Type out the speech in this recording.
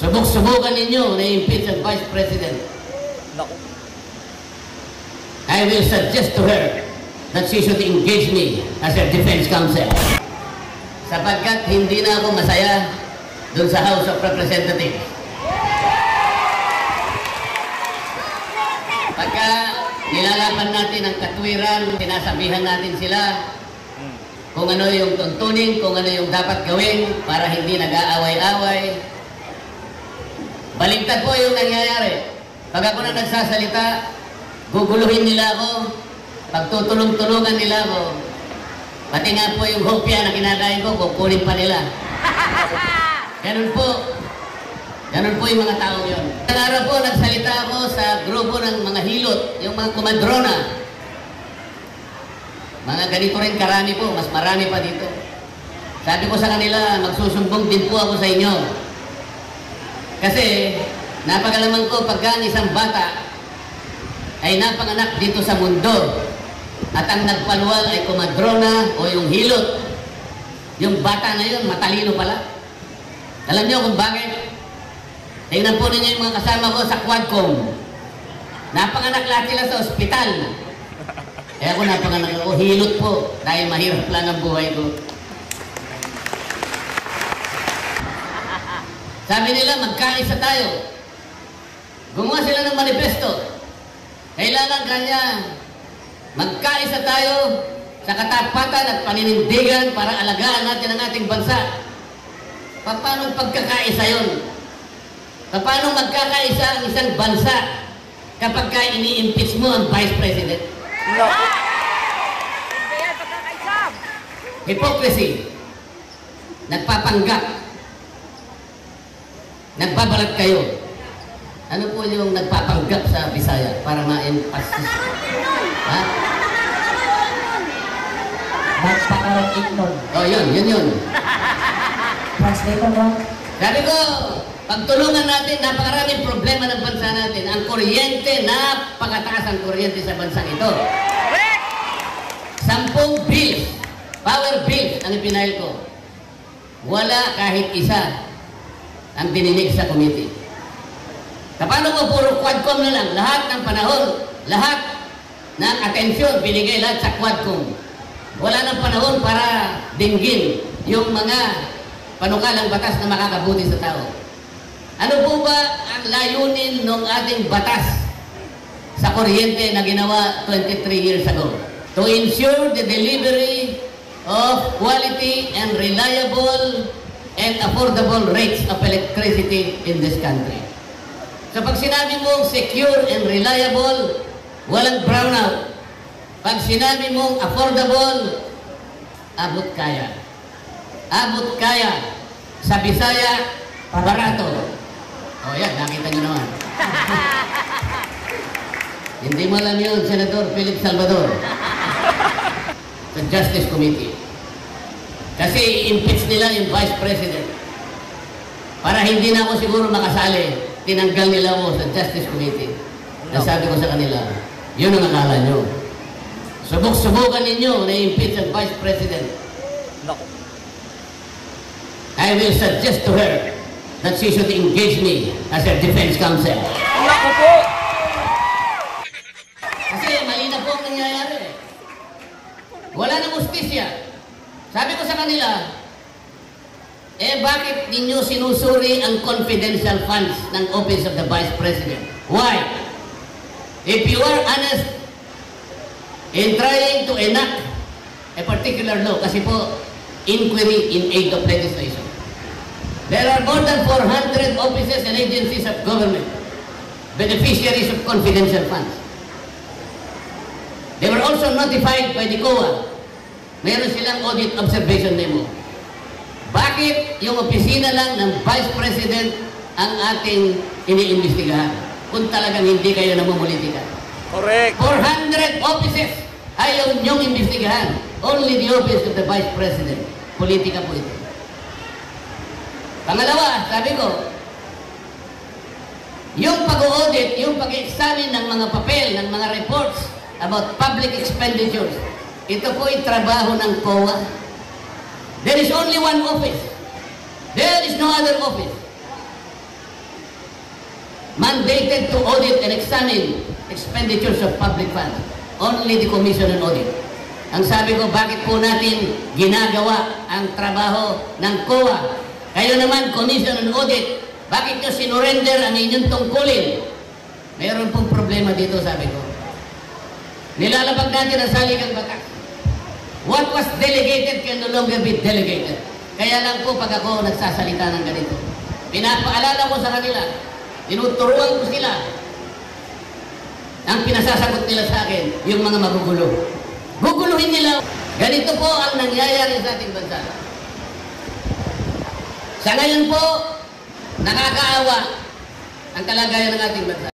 Subok-subukan ninyo na impeach ang Vice President. I will suggest to her that she should engage me as her defense counsel. Sapagkat hindi na ako masaya dun sa House of Representatives. Pagka nilalaban natin ang katwiran, sinasabihan natin sila kung ano yung tuntunin, kung ano yung dapat gawin para hindi nag-aaway-away. Baligtad po yung nangyayari. Pag ako na nagsasalita, guguluhin nila ako, pagtutulong-tulungan nila ako. Pati nga po yung hopya na kinakain ko, kukunin pa nila. Ganun po. Ganun po yung mga tao yun. Isang araw po, nagsalita ako sa grupo ng mga hilot, yung mga kumadrona. Mga ganito rin karami po, mas marami pa dito. Sabi ko sa kanila, magsusumbong din po ako sa inyo. Kasi, napagalaman ko pagka ang isang bata ay napanganak dito sa mundo at ang nagpaluwal ay kumadrona o yung hilot. Yung bata na yun, matalino pala. Alam niyo kung bakit? Tingnan po ninyo yung mga kasama ko sa Quadcom. Napanganak lahat sila sa ospital. Kaya ako napanganak ako, hilot po. Dahil mahirap lang ang buhay ko. Sabi nila, magkaisa tayo. Gumawa sila ng manifesto. Kailangan kanya magkaisa tayo sa katapatan at paninindigan para alagaan natin ang ating bansa. Paano pagkakaisa yun? Paano magkakaisa ang isang bansa kapag ini-impeach mo ang Vice President? No. Hypocrisy. Nagpapanggap. Nagbabalat kayo. Ano po yung nagpapanggap sa Bisaya para ma-emphasize? Ha? Nagpakarot-ignon. Oh, yun. Translator mo? Sabi ko, pagtulungan natin, napakaraming problema ng bansa natin. Ang kuryente, napakataas ang kuryente sa bansang ito. 10 bills, power bills ang ipinail ko. Wala kahit isa ang dininig sa committee. Paano ko puro Quadcom na lang? Lahat ng panahon, lahat ng atensyon binigay lahat sa Quadcom. Wala ng panahon para dinggin yung mga panukalang batas na makakabuti sa tao. Ano po ba ang layunin ng ating batas sa kuryente na ginawa 23 years ago? To ensure the delivery of quality and reliable and affordable rates of electricity in this country. So pag sinabi mong secure and reliable, walang brownout. Pag sinabi mong affordable, abot kaya. Abot kaya. Sa Bisaya, barato. O yan, nakita nyo naman. Hindi mo alam yun, Senator Philip Salvador. Sa Justice Committee. Kasi impeach nila yung Vice President. Para hindi na ako siguro makasali, tinanggal nila ako sa Justice Committee. Nasabi ko sa kanila, yun ang akala nyo. Subok-subukan ninyo na impeach ang Vice President. I will suggest to her that she should engage me as her defense counsel. Naku po! Kasi mali na po ang nangyayari. Wala nang justisya. Sabi ko sa kanila, bakit ninyo sinusuri ang confidential funds ng Office of the Vice President? Why? If you are honest in trying to enact a particular law, kasi po, inquiry in aid of legislation. There are more than 400 offices and agencies of government, beneficiaries of confidential funds. They were also notified by the COA. Meron silang audit observation memo. Bakit yung opisina lang ng Vice President ang ating iniimbestigahan kung talagang hindi kayo namumulitika? Correct. 400 offices ayaw niyong imbestigahan. Only the office of the Vice President. Politika po ito. Pangalawa, sabi ko, yung pag-audit, yung pag-examine ng mga papel, ng mga reports about public expenditures, ito po ay trabaho ng COA. There is only one office. There is no other office. mandated to audit and examine expenditures of public funds. Only the Commission on Audit. Ang sabi ko, bakit po natin ginagawa ang trabaho ng COA? Kayo naman, Commission on Audit, bakit nyo sinurrender ang inyong tungkulin? Mayroon pong problema dito, sabi ko. Nilalabag natin ang saligang batas. What was delegated can no longer be delegated. Kaya lang po pag ako nagsasalita ng ganito, pinapaalala ko sa kanila, tinuturuan ko sila, ang pinasasagot nila sa akin, yung mga magugulo. Guguluhin nila. Ganito po ang nangyayari sa ating bansa. Sa ngayon po, nakakaawa ang kalagayan ng ating bansa.